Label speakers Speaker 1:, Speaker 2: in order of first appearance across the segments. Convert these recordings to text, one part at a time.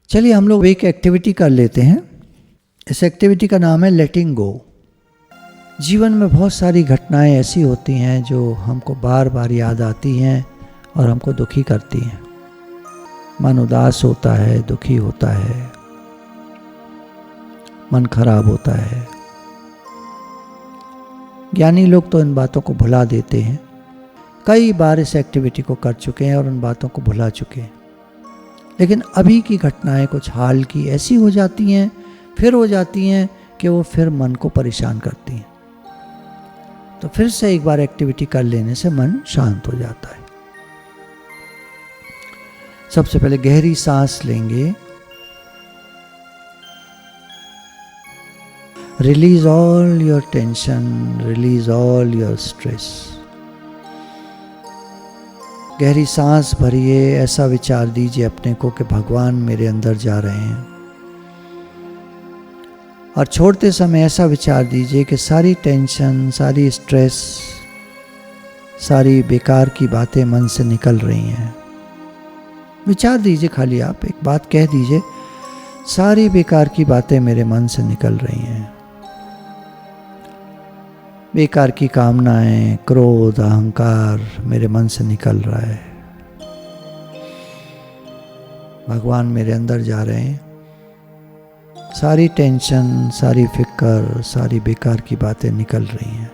Speaker 1: चलिए हम लोग एक एक्टिविटी कर लेते हैं। इस एक्टिविटी का नाम है लेटिंग गो। जीवन में बहुत सारी घटनाएं ऐसी होती हैं जो हमको बार बार याद आती हैं और हमको दुखी करती हैं। मन उदास होता है, दुखी होता है, मन खराब होता है। ज्ञानी लोग तो इन बातों को भुला देते हैं। कई बार इस एक्टिविटी को कर चुके हैं और उन बातों को भुला चुके हैं। लेकिन अभी की घटनाएं कुछ हाल की ऐसी हो जाती हैं, फिर हो जाती हैं कि वो फिर मन को परेशान करती हैं। तो फिर से एक बार एक्टिविटी कर लेने से मन शांत हो जाता है। सबसे पहले गहरी सांस लेंगे। Release all your tension, release all your stress. गहरी सांस भरिए। ऐसा विचार दीजिए अपने को कि भगवान मेरे अंदर जा रहे हैं। और छोड़ते समय ऐसा विचार दीजिए कि सारी टेंशन, सारी स्ट्रेस, सारी बेकार की बातें मन से निकल रही हैं। विचार दीजिए, खाली आप एक बात कह दीजिए, सारी बेकार की बातें मेरे मन से निकल रही हैं। बेकार की कामनाएं, क्रोध, अहंकार मेरे मन से निकल रहा है। भगवान मेरे अंदर जा रहे हैं। सारी टेंशन, सारी फिक्र, सारी बेकार की बातें निकल रही हैं।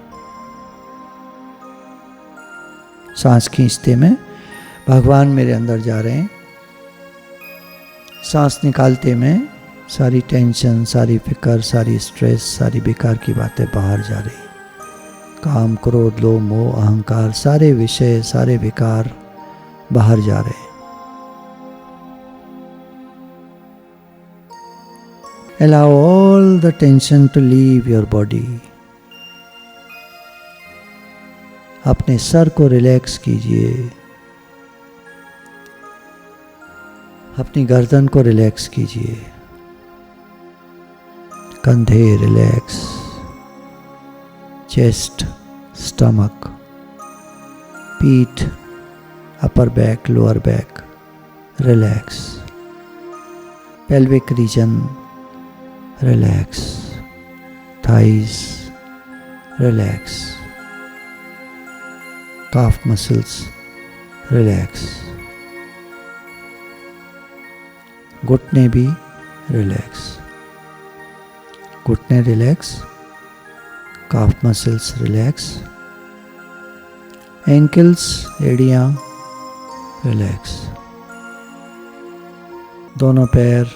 Speaker 1: सांस खींचते में भगवान मेरे अंदर जा रहे हैं। सांस निकालते में सारी टेंशन, सारी फिक्र, सारी स्ट्रेस, सारी बेकार की बातें बाहर जा रही हैं। काम, क्रोध, लोभ, मोह, अहंकार, सारे विषय, सारे विकार बाहर जा रहे हैं। Allow all the tension to leave your body. अपने सर को रिलैक्स कीजिए। अपनी गर्दन को रिलैक्स कीजिए। कंधे रिलैक्स, चेस्ट, स्टमक, पीठ, upper back, lower back relax, pelvic region relax, thighs relax, calf muscles relax, घुटने भी रिलैक्स, घुटने relax, calf muscles relax, ankles, एड़ियाँ रिलैक्स, दोनों पैर,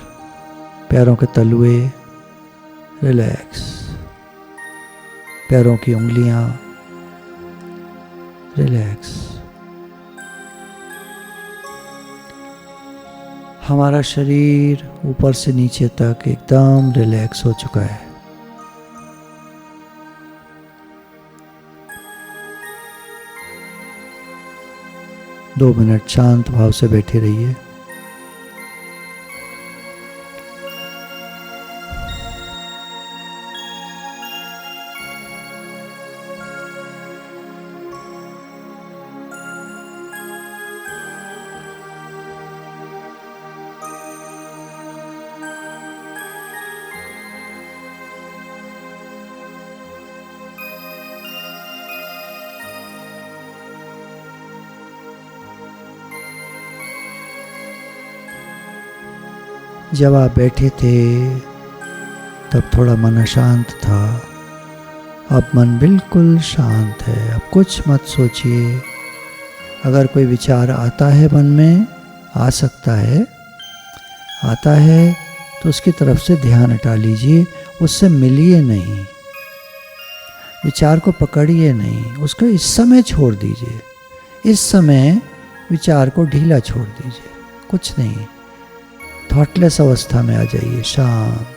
Speaker 1: पैरों के तलुए रिलैक्स, पैरों की उंगलियां रिलैक्स। हमारा शरीर ऊपर से नीचे तक एकदम रिलैक्स हो चुका है। दो मिनट शांत भाव से बैठे रहिए। जब आप बैठे थे तब थोड़ा मन अशांत था। अब मन बिल्कुल शांत है। अब कुछ मत सोचिए। अगर कोई विचार आता है मन में, आ सकता है, आता है तो उसकी तरफ से ध्यान हटा लीजिए। उससे मिलिए नहीं, विचार को पकड़िए नहीं, उसको इस समय छोड़ दीजिए। इस समय विचार को ढीला छोड़ दीजिए। कुछ नहीं, थॉटलेस अवस्था में आ जाइए, शांत।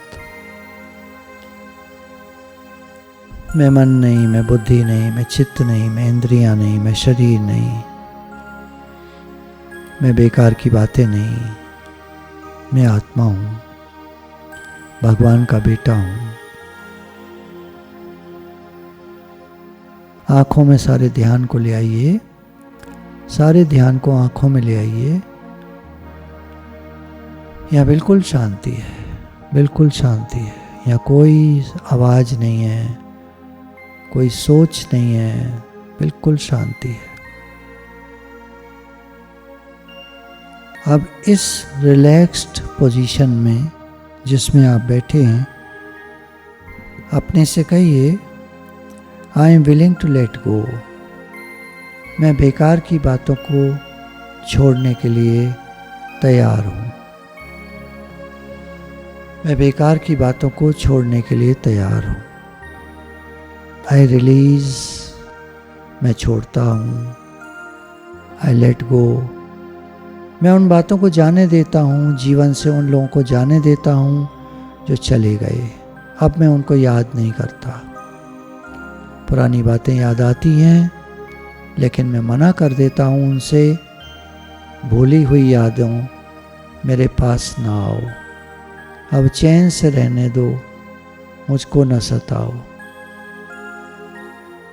Speaker 1: मैं मन नहीं, मैं बुद्धि नहीं, मैं चित्त नहीं, मैं इंद्रियां नहीं, मैं शरीर नहीं, मैं बेकार की बातें नहीं, मैं आत्मा हूँ, भगवान का बेटा हूँ। आँखों में सारे ध्यान को ले आइए, सारे ध्यान को आँखों में ले आइए। यहाँ बिल्कुल शांति है, बिल्कुल शांति है। यहाँ कोई आवाज़ नहीं है, कोई सोच नहीं है, बिल्कुल शांति है। अब इस रिलैक्स्ड पोजीशन में जिसमें आप बैठे हैं, अपने से कहिए, I am willing to let go. मैं बेकार की बातों को छोड़ने के लिए तैयार हूँ। मैं बेकार की बातों को छोड़ने के लिए तैयार हूँ। आई रिलीज, मैं छोड़ता हूँ। आई लेट गो, मैं उन बातों को जाने देता हूँ, जीवन से उन लोगों को जाने देता हूँ जो चले गए। अब मैं उनको याद नहीं करता। पुरानी बातें याद आती हैं, लेकिन मैं मना कर देता हूँ उनसे। भूली हुई यादों मेरे पास ना आओ। अब चैन से रहने दो, मुझको न सताओ।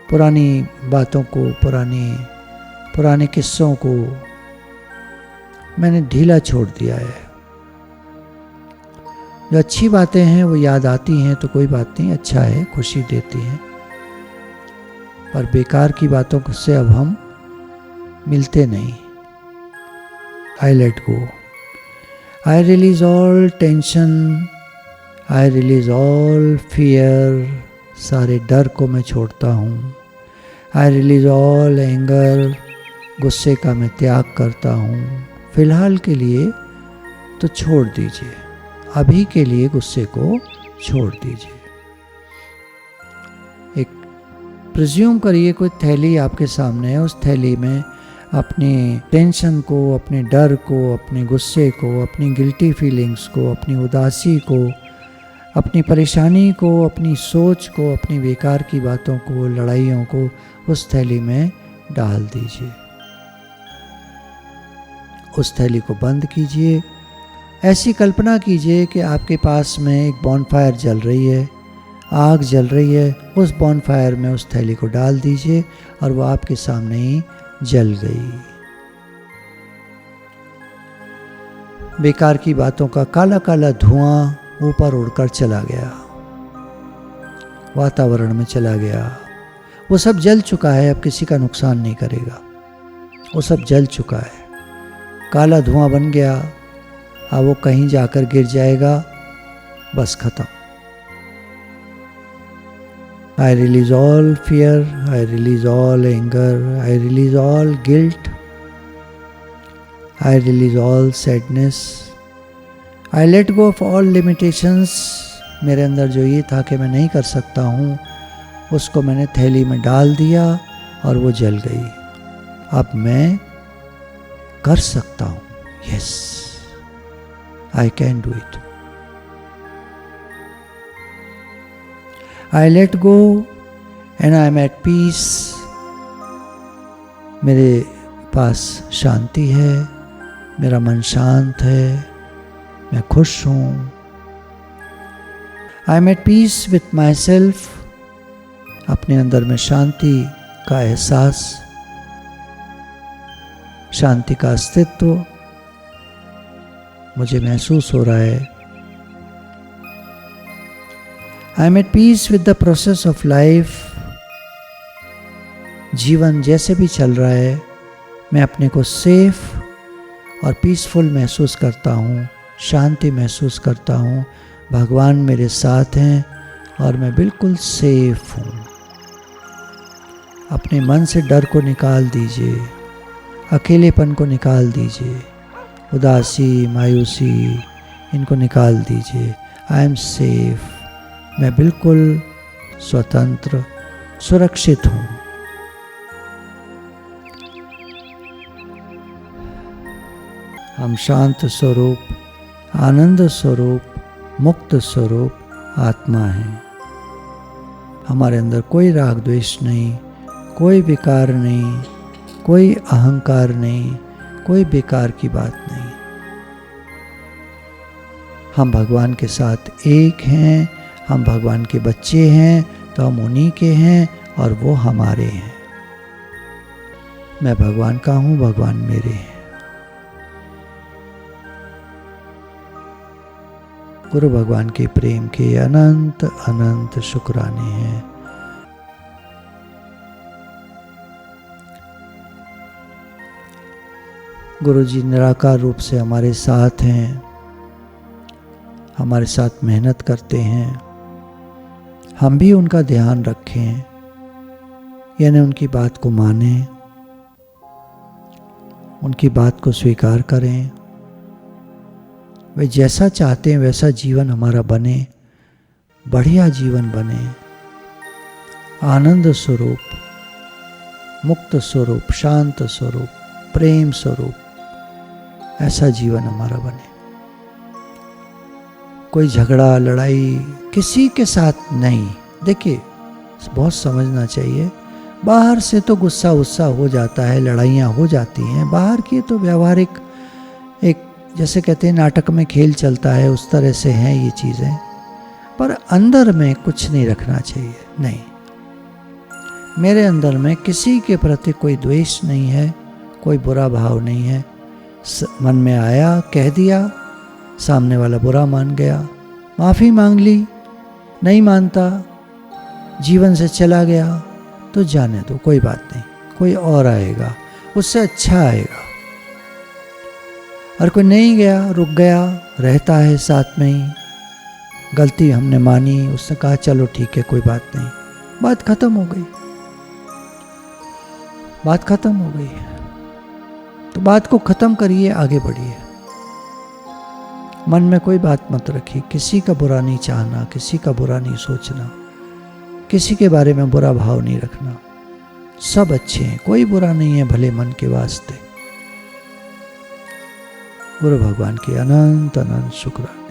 Speaker 1: पुरानी बातों को, पुराने किस्सों को मैंने ढीला छोड़ दिया है। जो अच्छी बातें हैं वो याद आती हैं तो कोई बात नहीं, अच्छा है, खुशी देती हैं। पर बेकार की बातों से अब हम मिलते नहीं। I let go, I release all tension, I release all fear. सारे डर को मैं छोड़ता हूँ। आई रिलीज ऑल एंगर, गुस्से का मैं त्याग करता हूँ। फिलहाल के लिए तो छोड़ दीजिए, अभी के लिए गुस्से को छोड़ दीजिए। एक प्रिज्यूम करिए कोई थैली आपके सामने है, उस थैली में अपनी टेंशन को, अपने डर को, अपने गुस्से को, अपनी गिल्टी फीलिंग्स को, अपनी उदासी को, अपनी परेशानी को, अपनी सोच को, अपनी बेकार की बातों को, लड़ाइयों को उस थैली में डाल दीजिए। उस थैली को बंद कीजिए। ऐसी कल्पना कीजिए कि आपके पास में एक बॉनफायर जल रही है, आग जल रही है। उस बॉनफायर में उस थैली को डाल दीजिए और वो आपके सामने ही जल गई। बेकार की बातों का काला काला धुआं ऊपर उड़कर चला गया, वातावरण में चला गया। वो सब जल चुका है, अब किसी का नुकसान नहीं करेगा। वो सब जल चुका है, काला धुआं बन गया। अब वो कहीं जाकर गिर जाएगा, बस खत्म। I release all fear, I release all anger, I release all guilt, I release all sadness, I let go of all limitations। मेरे अंदर जो ये था कि मैं नहीं कर सकता हूँ, उसको मैंने थैली में डाल दिया और वो जल गई। अब मैं कर सकता हूँ। Yes, I can do it. I let go and I am at peace। मेरे पास शांति है, मेरा मन शांत है, मैं खुश हूँ। I am at peace with myself। अपने अंदर में शांति का एहसास, शांति का अस्तित्व मुझे महसूस हो रहा है। I am at peace with the process of life। जीवन जैसे भी चल रहा है, मैं अपने को सेफ और पीसफुल महसूस करता हूँ, शांति महसूस करता हूँ। भगवान मेरे साथ हैं और मैं बिल्कुल सेफ हूँ। अपने मन से डर को निकाल दीजिए, अकेलेपन को निकाल दीजिए, उदासी, मायूसी, इनको निकाल दीजिए। आई एम सेफ, मैं बिल्कुल स्वतंत्र, सुरक्षित हूँ। हम शांत स्वरूप, आनंद स्वरूप, मुक्त स्वरूप आत्मा हैं। हमारे अंदर कोई राग द्वेष नहीं, कोई विकार नहीं, कोई अहंकार नहीं, कोई बेकार की बात नहीं। हम भगवान के साथ एक हैं, हम भगवान के बच्चे हैं तो हम उन्हीं के हैं और वो हमारे हैं। मैं भगवान का हूँ, भगवान मेरे हैं। गुरु भगवान के प्रेम के अनंत अनंत शुक्राने हैं। गुरु जी निराकार रूप से हमारे साथ हैं, हमारे साथ मेहनत करते हैं। हम भी उनका ध्यान रखें, यानी उनकी बात को मानें, उनकी बात को स्वीकार करें। वे जैसा चाहते हैं वैसा जीवन हमारा बने, बढ़िया जीवन बने, आनंद स्वरूप, मुक्त स्वरूप, शांत स्वरूप, प्रेम स्वरूप, ऐसा जीवन हमारा बने। कोई झगड़ा लड़ाई किसी के साथ नहीं। देखिए, बहुत समझना चाहिए, बाहर से तो गुस्सा उस्सा हो जाता है, लड़ाइयाँ हो जाती हैं, बाहर की तो व्यावहारिक एक जैसे कहते हैं नाटक में खेल चलता है, उस तरह से हैं ये चीज़ें। पर अंदर में कुछ नहीं रखना चाहिए। नहीं, मेरे अंदर में किसी के प्रति कोई द्वेष नहीं है, कोई बुरा भाव नहीं है। मन में आया कह दिया, सामने वाला बुरा मान गया, माफ़ी मांग ली, नहीं मानता, जीवन से चला गया, तो जाने दो, कोई बात नहीं, कोई और आएगा, उससे अच्छा आएगा। और कोई नहीं गया, रुक गया, रहता है साथ में ही, गलती हमने मानी, उसने कहा चलो ठीक है कोई बात नहीं, बात खत्म हो गई, बात खत्म हो गई। तो बात को खत्म करिए, आगे बढ़िए। मन में कोई बात मत रखिए, किसी का बुरा नहीं चाहना, किसी का बुरा नहीं सोचना, किसी के बारे में बुरा भाव नहीं रखना। सब अच्छे हैं, कोई बुरा नहीं है भले मन के वास्ते। गुरु भगवान की अनंत अनंत शुक्राना।